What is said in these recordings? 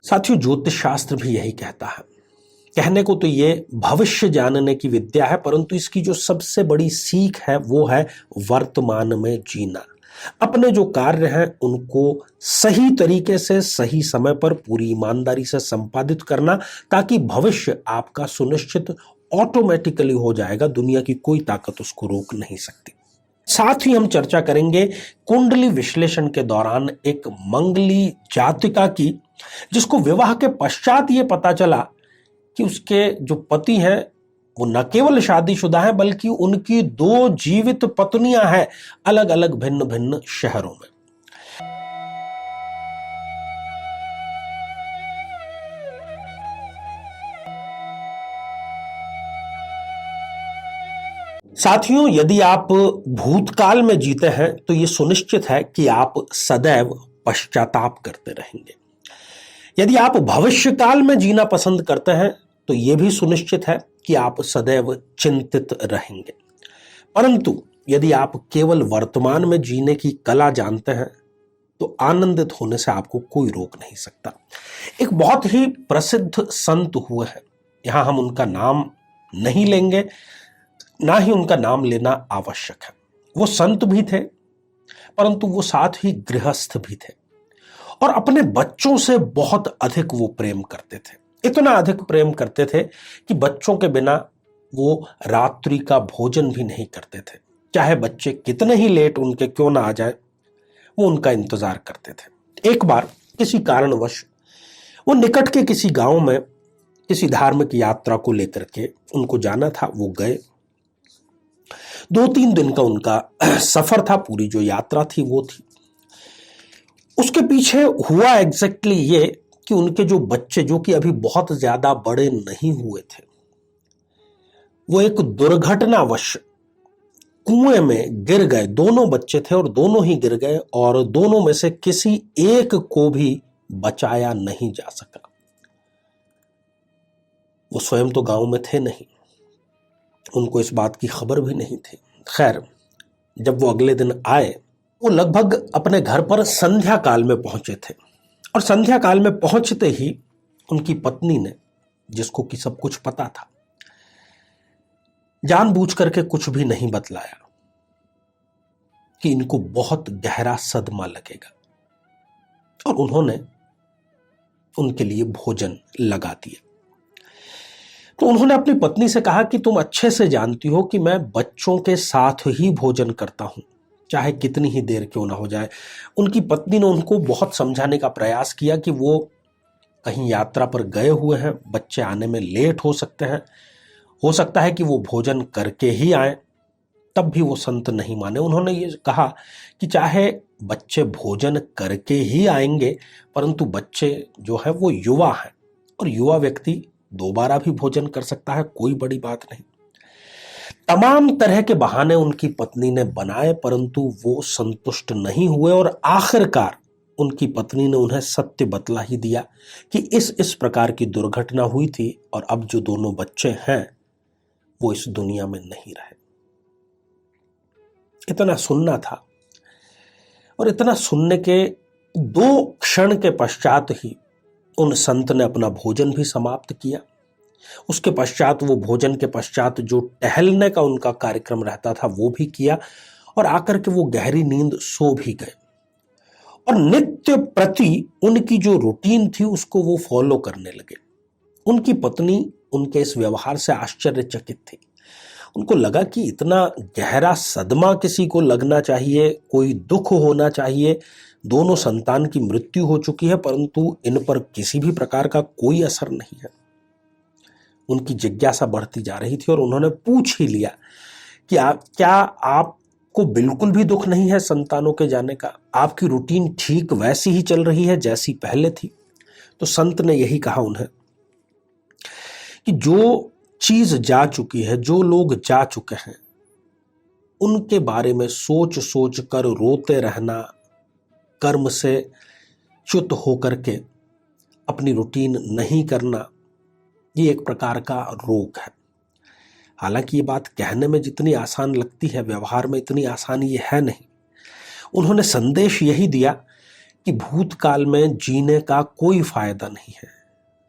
साथियों, ज्योतिष शास्त्र भी यही कहता है। कहने को तो ये भविष्य जानने की विद्या है, परंतु इसकी जो सबसे बड़ी सीख है वो है वर्तमान में जीना। अपने जो कार्य हैं उनको सही तरीके से सही समय पर पूरी ईमानदारी से संपादित करना, ताकि भविष्य आपका सुनिश्चित ऑटोमेटिकली हो जाएगा। दुनिया की कोई ताकत उसको रोक नहीं सकती। साथ ही हम चर्चा करेंगे कुंडली विश्लेषण के दौरान एक मंगली जातिका की, जिसको विवाह के पश्चात ये पता चला कि उसके जो पति हैं वो न केवल शादीशुदा हैं, बल्कि उनकी 2 जीवित पत्नियां हैं, अलग अलग भिन्न भिन्न शहरों में। साथियों, यदि आप भूतकाल में जीते हैं तो यह सुनिश्चित है कि आप सदैव पश्चाताप करते रहेंगे। यदि आप भविष्यकाल में जीना पसंद करते हैं तो यह भी सुनिश्चित है कि आप सदैव चिंतित रहेंगे। परंतु यदि आप केवल वर्तमान में जीने की कला जानते हैं तो आनंदित होने से आपको कोई रोक नहीं सकता। एक बहुत ही प्रसिद्ध संत हुए हैं, यहां हम उनका नाम नहीं लेंगे, ना ही उनका नाम लेना आवश्यक है। वो संत भी थे, परंतु वो साथ ही गृहस्थ भी थे और अपने बच्चों से बहुत अधिक वो प्रेम करते थे। इतना अधिक प्रेम करते थे कि बच्चों के बिना वो रात्रि का भोजन भी नहीं करते थे। चाहे बच्चे कितने ही लेट उनके क्यों ना आ जाए, वो उनका इंतजार करते थे। एक बार किसी कारणवश वो निकट के किसी गांव में किसी धार्मिक यात्रा को लेकर के उनको जाना था। वो गए। 2-3 दिन का उनका सफर था, पूरी जो यात्रा थी वो थी। उसके पीछे हुआ एग्जैक्टली ये कि उनके जो बच्चे, जो कि अभी बहुत ज्यादा बड़े नहीं हुए थे, वो एक दुर्घटनावश कुएं में गिर गए। दोनों बच्चे थे और दोनों ही गिर गए और दोनों में से किसी एक को भी बचाया नहीं जा सका। वो स्वयं तो गांव में थे नहीं, उनको इस बात की खबर भी नहीं थी। खैर, जब वो अगले दिन आए, वो लगभग अपने घर पर संध्या काल में पहुंचे थे और संध्या काल में पहुंचते ही उनकी पत्नी ने, जिसको कि सब कुछ पता था, जानबूझ करके कुछ भी नहीं बतलाया कि इनको बहुत गहरा सदमा लगेगा, और उन्होंने उनके लिए भोजन लगा दिया। तो उन्होंने अपनी पत्नी से कहा कि तुम अच्छे से जानती हो कि मैं बच्चों के साथ ही भोजन करता हूं, चाहे कितनी ही देर क्यों ना हो जाए। उनकी पत्नी ने उनको बहुत समझाने का प्रयास किया कि वो कहीं यात्रा पर गए हुए हैं, बच्चे आने में लेट हो सकते हैं, हो सकता है कि वो भोजन करके ही आए। तब भी वो संत नहीं माने। उन्होंने ये कहा कि चाहे बच्चे भोजन करके ही आएंगे, परंतु बच्चे जो है वो युवा हैं और युवा व्यक्ति दोबारा भी भोजन कर सकता है, कोई बड़ी बात नहीं। तमाम तरह के बहाने उनकी पत्नी ने बनाए, परंतु वो संतुष्ट नहीं हुए और आखिरकार उनकी पत्नी ने उन्हें सत्य बतला ही दिया कि इस प्रकार की दुर्घटना हुई थी और अब जो दोनों बच्चे हैं वो इस दुनिया में नहीं रहे। इतना सुनना था और इतना सुनने के 2 क्षण के पश्चात ही उन संत ने अपना भोजन भी समाप्त किया। उसके पश्चात वो भोजन के पश्चात जो टहलने का उनका कार्यक्रम रहता था वो भी किया और आकर के वो गहरी नींद सो भी गए और नित्य प्रति उनकी जो रूटीन थी उसको वो फॉलो करने लगे। उनकी पत्नी उनके इस व्यवहार से आश्चर्यचकित थी। उनको लगा कि इतना गहरा सदमा किसी को लगना चाहिए, कोई दुख होना चाहिए। दोनों संतान की मृत्यु हो चुकी है, परंतु इन पर किसी भी प्रकार का कोई असर नहीं है। उनकी जिज्ञासा बढ़ती जा रही थी और उन्होंने पूछ ही लिया कि क्या आपको बिल्कुल भी दुख नहीं है संतानों के जाने का? आपकी रूटीन ठीक वैसी ही चल रही है जैसी पहले थी? तो संत ने यही कहा उन्हें कि जो चीज जा चुकी है, जो लोग जा चुके हैं, उनके बारे में सोच सोच कर रोते रहना, कर्म से च्युत होकर के अपनी रूटीन नहीं करना, ये एक प्रकार का रोग है। हालांकि ये बात कहने में जितनी आसान लगती है, व्यवहार में इतनी आसान ये है नहीं। उन्होंने संदेश यही दिया कि भूतकाल में जीने का कोई फायदा नहीं है।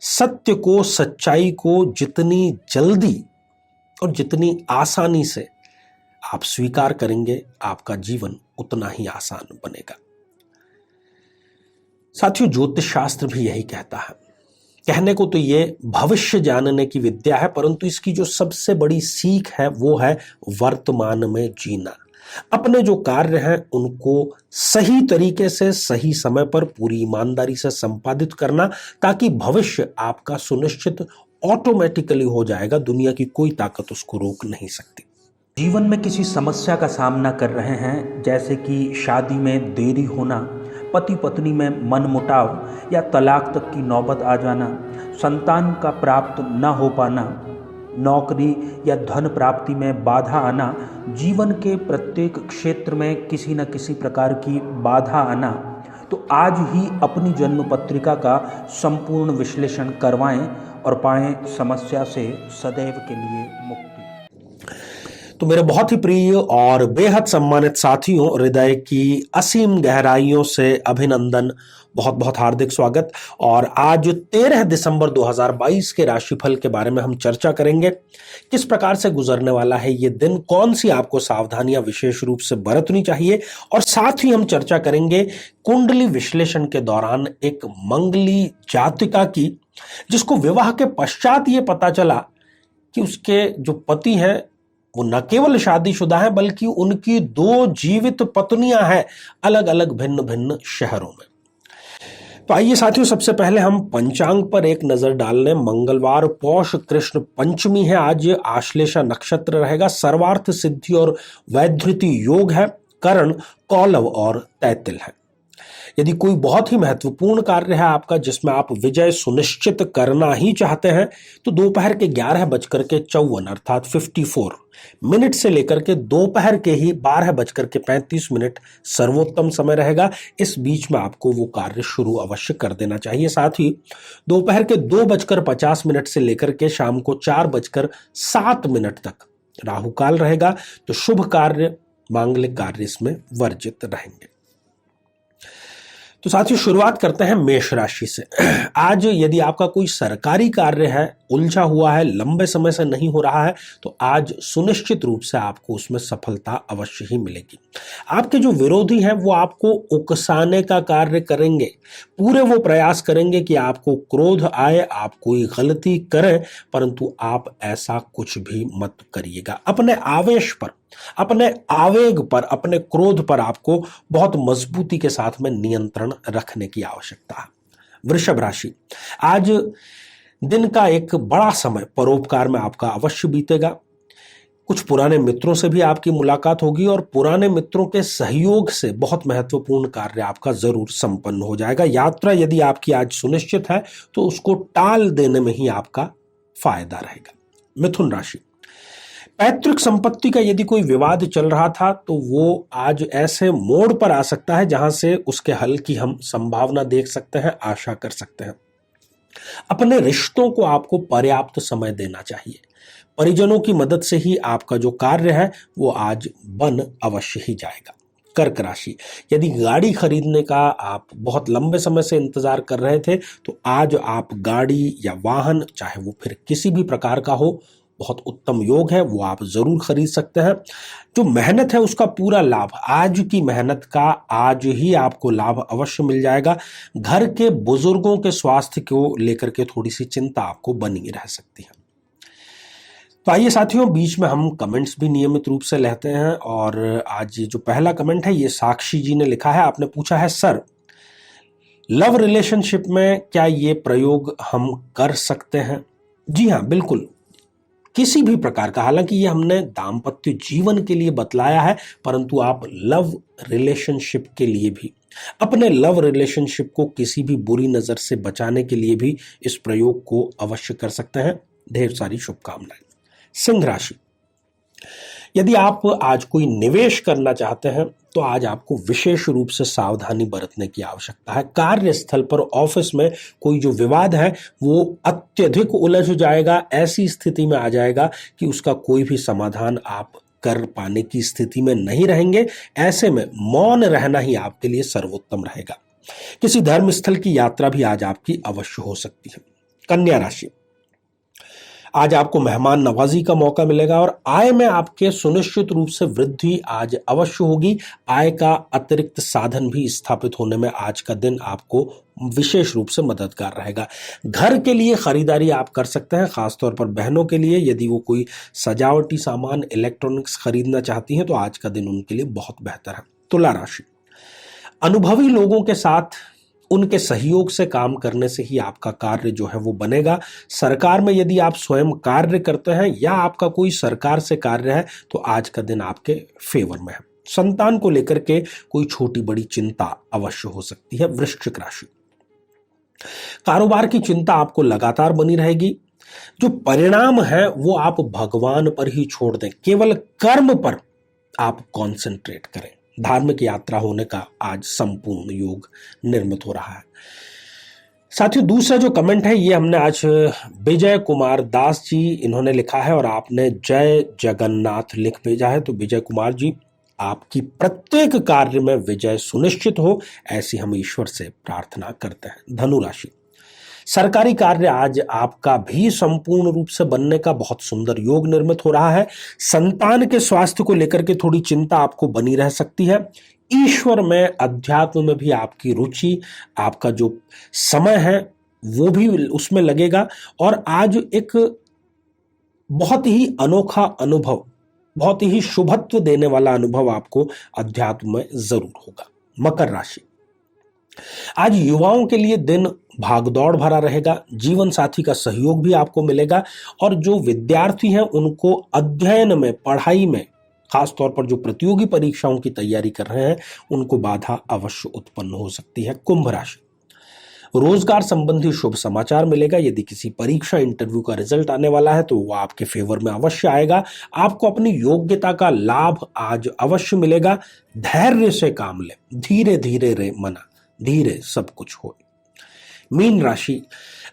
सत्य को, सच्चाई को जितनी जल्दी और जितनी आसानी से आप स्वीकार करेंगे, आपका जीवन उतना ही आसान बनेगा। साथियों, ज्योतिष शास्त्र भी यही कहता है। कहने को तो ये भविष्य जानने की विद्या है, परंतु इसकी जो सबसे बड़ी सीख है वो है वर्तमान में जीना। अपने जो कार्य हैं उनको सही तरीके से, सही समय पर, पूरी ईमानदारी से संपादित करना, ताकि भविष्य आपका सुनिश्चित ऑटोमेटिकली हो जाएगा। दुनिया की कोई ताकत उसको रोक नहीं सकती। जीवन में किसी समस्या का सामना कर रहे हैं, जैसे कि शादी में देरी होना, पति पत्नी में मनमुटाव या तलाक तक की नौबत आ जाना, संतान का प्राप्त न हो पाना, नौकरी या धन प्राप्ति में बाधा आना, जीवन के प्रत्येक क्षेत्र में किसी न किसी प्रकार की बाधा आना, तो आज ही अपनी जन्म पत्रिका का संपूर्ण विश्लेषण करवाएं और पाएं समस्या से सदैव के लिए मुक्ति। तो मेरे बहुत ही प्रिय और बेहद सम्मानित साथियों, हृदय की असीम गहराइयों से अभिनंदन, बहुत बहुत हार्दिक स्वागत। और आज 13 दिसंबर 2022 के राशिफल के बारे में हम चर्चा करेंगे। किस प्रकार से गुजरने वाला है ये दिन, कौन सी आपको सावधानियां विशेष रूप से बरतनी चाहिए, और साथ ही हम चर्चा करेंगे कुंडली विश्लेषण के दौरान एक मंगली जातिका की, जिसको विवाह के पश्चात ये पता चला कि उसके जो पति हैं वो न केवल शादीशुदा है, बल्कि उनकी 2 जीवित पत्नियां हैं अलग अलग भिन्न भिन्न शहरों में। तो आइए साथियों, सबसे पहले हम पंचांग पर एक नजर डाल लें। मंगलवार, पौष कृष्ण पंचमी है। आज आश्लेषा नक्षत्र रहेगा। सर्वार्थ सिद्धि और वैधृति योग है। करण कौलव और तैतिल है। यदि कोई बहुत ही महत्वपूर्ण कार्य है आपका, जिसमें आप विजय सुनिश्चित करना ही चाहते हैं, तो दोपहर के 11:54 अर्थात 54 मिनट से लेकर के दोपहर के ही 12:35 सर्वोत्तम समय रहेगा। इस बीच में आपको वो कार्य शुरू अवश्य कर देना चाहिए। साथ ही दोपहर के 2:50 से लेकर के शाम को 4:07 तक राहु काल रहेगा। तो शुभ कार्य, मांगलिक कार्य इसमें वर्जित रहेंगे। तो साथियों, शुरुआत करते हैं मेष राशि से। आज यदि आपका कोई सरकारी कार्य है, उलझा हुआ है, लंबे समय से नहीं हो रहा है, तो आज सुनिश्चित रूप से आपको उसमें सफलता अवश्य ही मिलेगी। आपके जो विरोधी हैं वो आपको उकसाने का कार्य करेंगे। पूरे वो प्रयास करेंगे कि आपको क्रोध आए, आप कोई गलती करें, परंतु आप ऐसा कुछ भी मत करिएगा। अपने आवेश पर, अपने आवेग पर, अपने क्रोध पर आपको बहुत मजबूती के साथ में नियंत्रण रखने की आवश्यकता है। वृषभ राशि, आज दिन का एक बड़ा समय परोपकार में आपका अवश्य बीतेगा। कुछ पुराने मित्रों से भी आपकी मुलाकात होगी और पुराने मित्रों के सहयोग से बहुत महत्वपूर्ण कार्य आपका जरूर संपन्न हो जाएगा। यात्रा यदि आपकी आज सुनिश्चित है तो उसको टाल देने में ही आपका फायदा रहेगा। मिथुन राशि, पैतृक संपत्ति का यदि कोई विवाद चल रहा था तो वो आज ऐसे मोड़ पर आ सकता है जहां से उसके हल की हम संभावना देख सकते हैं, आशा कर सकते हैं। अपने रिश्तों को आपको पर्याप्त समय देना चाहिए। परिजनों की मदद से ही आपका जो कार्य है वो आज बन अवश्य ही जाएगा। कर्क राशि, यदि गाड़ी खरीदने का आप बहुत लंबे समय से इंतजार कर रहे थे तो आज आप गाड़ी या वाहन, चाहे वो फिर किसी भी प्रकार का हो, बहुत उत्तम योग है, वो आप जरूर खरीद सकते हैं। जो मेहनत है उसका पूरा लाभ, आज की मेहनत का आज ही आपको लाभ अवश्य मिल जाएगा। घर के बुजुर्गों के स्वास्थ्य को लेकर के थोड़ी सी चिंता आपको बनी रह सकती है। तो आइए साथियों, बीच में हम कमेंट्स भी नियमित रूप से लेते हैं। और आज ये जो पहला कमेंट है ये साक्षी जी ने लिखा है। आपने पूछा है, सर लव रिलेशनशिप में क्या ये प्रयोग हम कर सकते हैं? जी हाँ, बिल्कुल, किसी भी प्रकार का। हालांकि ये हमने दाम्पत्य जीवन के लिए बतलाया है, परंतु आप लव रिलेशनशिप के लिए भी, अपने लव रिलेशनशिप को किसी भी बुरी नजर से बचाने के लिए भी इस प्रयोग को अवश्य कर सकते हैं। ढेर सारी शुभकामनाएं। सिंह राशि, यदि आप आज कोई निवेश करना चाहते हैं तो आज आपको विशेष रूप से सावधानी बरतने की आवश्यकता है। कार्यस्थल पर, ऑफिस में कोई जो विवाद है वो अत्यधिक उलझ जाएगा। ऐसी स्थिति में आ जाएगा कि उसका कोई भी समाधान आप कर पाने की स्थिति में नहीं रहेंगे। ऐसे में मौन रहना ही आपके लिए सर्वोत्तम रहेगा। किसी धर्म स्थल की यात्रा भी आज आपकी अवश्य हो सकती है। कन्या राशि, आज आपको मेहमान नवाजी का मौका मिलेगा और आय में आपके सुनिश्चित रूप से वृद्धि आज अवश्य होगी। आय का अतिरिक्त साधन भी स्थापित होने में आज का दिन आपको विशेष रूप से मददगार रहेगा। घर के लिए खरीदारी आप कर सकते हैं, खासतौर पर बहनों के लिए। यदि वो कोई सजावटी सामान, इलेक्ट्रॉनिक्स खरीदना चाहती हैं तो आज का दिन उनके लिए बहुत बेहतर है। तुला राशि, अनुभवी लोगों के साथ उनके सहयोग से काम करने से ही आपका कार्य जो है वो बनेगा। सरकार में यदि आप स्वयं कार्य करते हैं या आपका कोई सरकार से कार्य है तो आज का दिन आपके फेवर में है। संतान को लेकर के कोई छोटी बड़ी चिंता अवश्य हो सकती है। वृश्चिक राशि, कारोबार की चिंता आपको लगातार बनी रहेगी। जो परिणाम है वो आप भगवान पर ही छोड़ दें, केवल कर्म पर आप कॉन्सेंट्रेट करें। धार्मिक यात्रा होने का आज संपूर्ण योग निर्मित हो रहा है। साथियों, दूसरा जो कमेंट है ये हमने आज विजय कुमार दास जी इन्होंने लिखा है और आपने जय जगन्नाथ लिख भेजा है। तो विजय कुमार जी, आपकी प्रत्येक कार्य में विजय सुनिश्चित हो, ऐसी हम ईश्वर से प्रार्थना करते हैं। धनु राशि, सरकारी कार्य आज आपका भी संपूर्ण रूप से बनने का बहुत सुंदर योग निर्मित हो रहा है। संतान के स्वास्थ्य को लेकर के थोड़ी चिंता आपको बनी रह सकती है। ईश्वर में, अध्यात्म में भी आपकी रुचि, आपका जो समय है वो भी उसमें लगेगा और आज एक बहुत ही अनोखा अनुभव, बहुत ही शुभत्व देने वाला अनुभव आपको अध्यात्म में जरूर होगा। मकर राशि, आज युवाओं के लिए दिन भागदौड़ भरा रहेगा। जीवन साथी का सहयोग भी आपको मिलेगा और जो विद्यार्थी हैं उनको अध्ययन में, पढ़ाई में, खासतौर पर जो प्रतियोगी परीक्षाओं की तैयारी कर रहे हैं उनको बाधा अवश्य उत्पन्न हो सकती है। कुंभ राशि, रोजगार संबंधी शुभ समाचार मिलेगा। यदि किसी परीक्षा, इंटरव्यू का रिजल्ट आने वाला है तो वह आपके फेवर में अवश्य आएगा। आपको अपनी योग्यता का लाभ आज अवश्य मिलेगा। धैर्य से काम ले, धीरे धीरे रे मना, धीरे सब कुछ हो। मीन राशि,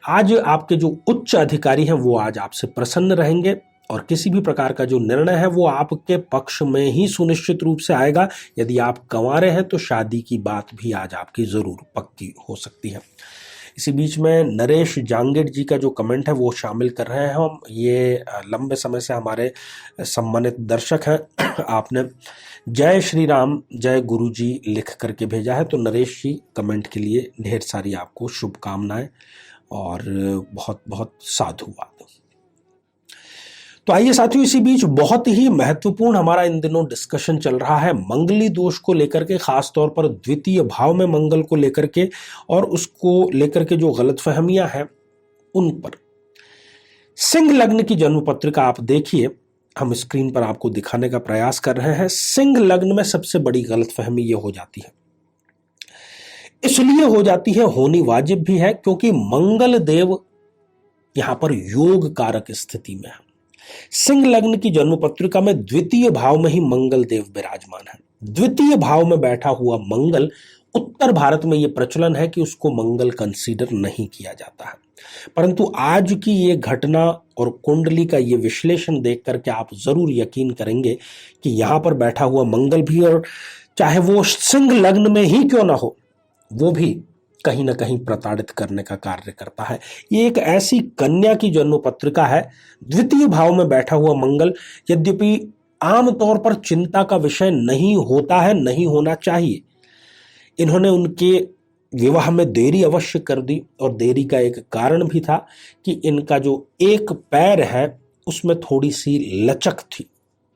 आज आपके जो उच्च अधिकारी हैं वो आज आपसे प्रसन्न रहेंगे और किसी भी प्रकार का जो निर्णय है वो आपके पक्ष में ही सुनिश्चित रूप से आएगा। यदि आप कंवारे हैं तो शादी की बात भी आज आपकी जरूर पक्की हो सकती है। इसी बीच में नरेश जांगेड़ जी का जो कमेंट है वो शामिल कर रहे हैं हम। ये लंबे समय से हमारे सम्मानित दर्शक हैं। आपने जय श्री राम, जय गुरु जी लिख करके भेजा है। तो नरेश जी, कमेंट के लिए ढेर सारी आपको शुभकामनाएं और बहुत बहुत साधुवाद। तो आइए साथियों, इसी बीच बहुत ही महत्वपूर्ण हमारा इन दिनों डिस्कशन चल रहा है मंगली दोष को लेकर के, खासतौर पर द्वितीय भाव में मंगल को लेकर के और उसको लेकर के जो गलतफहमियां हैं उन पर। सिंह लग्न की जन्म पत्रिका आप देखिए, हम स्क्रीन पर आपको दिखाने का प्रयास कर रहे हैं। सिंह लग्न में सबसे बड़ी गलतफहमी यह हो जाती है, इसलिए हो जाती है, होनी वाजिब भी है, क्योंकि मंगल देव यहां पर योग कारक स्थिति में है। सिंह लग्न की जन्म पत्रिका में द्वितीय भाव में ही मंगल देव विराजमान है। द्वितीय भाव में बैठा हुआ मंगल, उत्तर भारत में यह प्रचलन है कि उसको मंगल कंसीडर नहीं किया जाता है, परंतु आज की ये घटना और कुंडली का ये विश्लेषण देख करके आप जरूर यकीन करेंगे कि यहां पर बैठा हुआ मंगल भी, और चाहे वो सिंह लग्न में ही क्यों ना हो, वो भी कहीं ना कहीं प्रताड़ित करने का कार्य करता है। ये एक ऐसी कन्या की जन्म पत्रिका है। द्वितीय भाव में बैठा हुआ मंगल यद्यपि आमतौर पर चिंता का विषय नहीं होता है, नहीं होना चाहिए। इन्होंने उनके विवाह में देरी अवश्य कर दी और देरी का एक कारण भी था कि इनका जो एक पैर है उसमें थोड़ी सी लचक थी,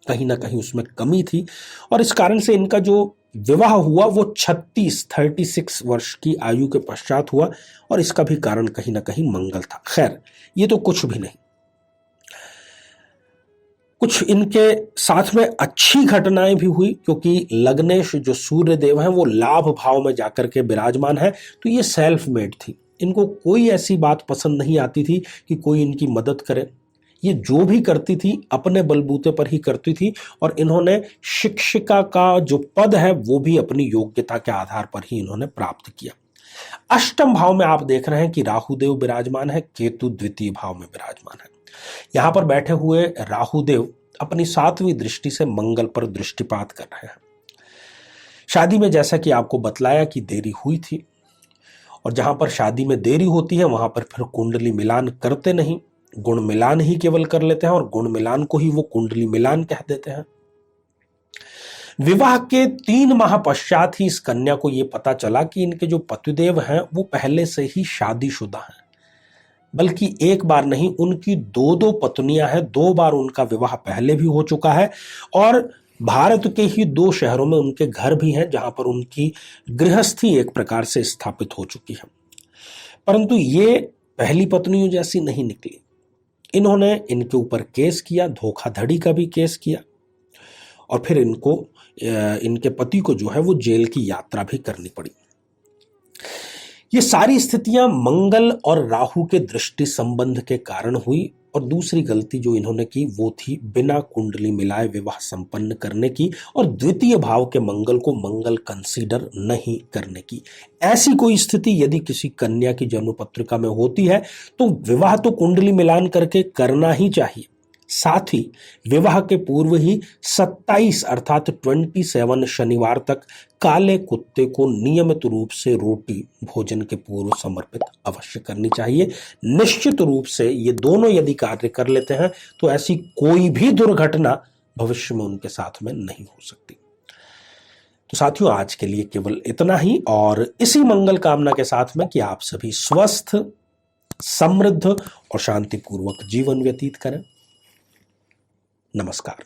कहीं ना कहीं उसमें कमी थी और इस कारण से इनका जो विवाह हुआ वो 36 वर्ष की आयु के पश्चात हुआ और इसका भी कारण कहीं ना कहीं मंगल था। खैर, ये तो कुछ भी नहीं। कुछ इनके साथ में अच्छी घटनाएं भी हुई, क्योंकि लग्नेश जो सूर्य देव हैं वो लाभ भाव में जाकर के विराजमान है, तो ये सेल्फ मेड थी। इनको कोई ऐसी बात पसंद नहीं आती थी कि कोई इनकी मदद करे। ये जो भी करती थी अपने बलबूते पर ही करती थी और इन्होंने शिक्षिका का जो पद है वो भी अपनी योग्यता के आधार पर ही इन्होंने प्राप्त किया। अष्टम भाव में आप देख रहे हैं कि राहुदेव विराजमान है, केतु द्वितीय भाव में विराजमान है। यहां पर बैठे हुए राहुदेव अपनी 7वीं दृष्टि से मंगल पर दृष्टिपात कर रहे हैं। शादी में जैसा कि आपको बतलाया कि देरी हुई थी, और जहां पर शादी में देरी होती है वहां पर फिर कुंडली मिलान करते नहीं, गुण मिलान ही केवल कर लेते हैं और गुण मिलान को ही वो कुंडली मिलान कह देते हैं। विवाह के 3 माह पश्चात ही इस कन्या को यह पता चला कि इनके जो पतिदेव हैं वो पहले से ही शादीशुदा हैं, बल्कि एक बार नहीं उनकी 2 पत्नियां हैं, 2 बार उनका विवाह पहले भी हो चुका है और भारत के ही 2 शहरों में उनके घर भी हैं जहां पर उनकी गृहस्थी एक प्रकार से स्थापित हो चुकी है। परंतु ये पहली पत्नियों जैसी नहीं निकली। इन्होंने इनके ऊपर केस किया, धोखाधड़ी का भी केस किया और फिर इनके पति को जो है वो जेल की यात्रा भी करनी पड़ी। ये सारी स्थितियां मंगल और राहु के दृष्टि संबंध के कारण हुई और दूसरी गलती जो इन्होंने की वो थी बिना कुंडली मिलाए विवाह संपन्न करने की और द्वितीय भाव के मंगल को मंगल कंसीडर नहीं करने की। ऐसी कोई स्थिति यदि किसी कन्या की जन्म पत्रिका में होती है तो विवाह तो कुंडली मिलान करके करना ही चाहिए। साथ ही विवाह के पूर्व ही 27 अर्थात 27 शनिवार तक काले कुत्ते को नियमित रूप से रोटी भोजन के पूर्व समर्पित अवश्य करनी चाहिए। निश्चित रूप से ये दोनों यदि कार्य कर लेते हैं तो ऐसी कोई भी दुर्घटना भविष्य में उनके साथ में नहीं हो सकती। तो साथियों, आज के लिए केवल इतना ही और इसी मंगल कामना के साथ में कि आप सभी स्वस्थ, समृद्ध और शांतिपूर्वक जीवन व्यतीत करें। नमस्कार।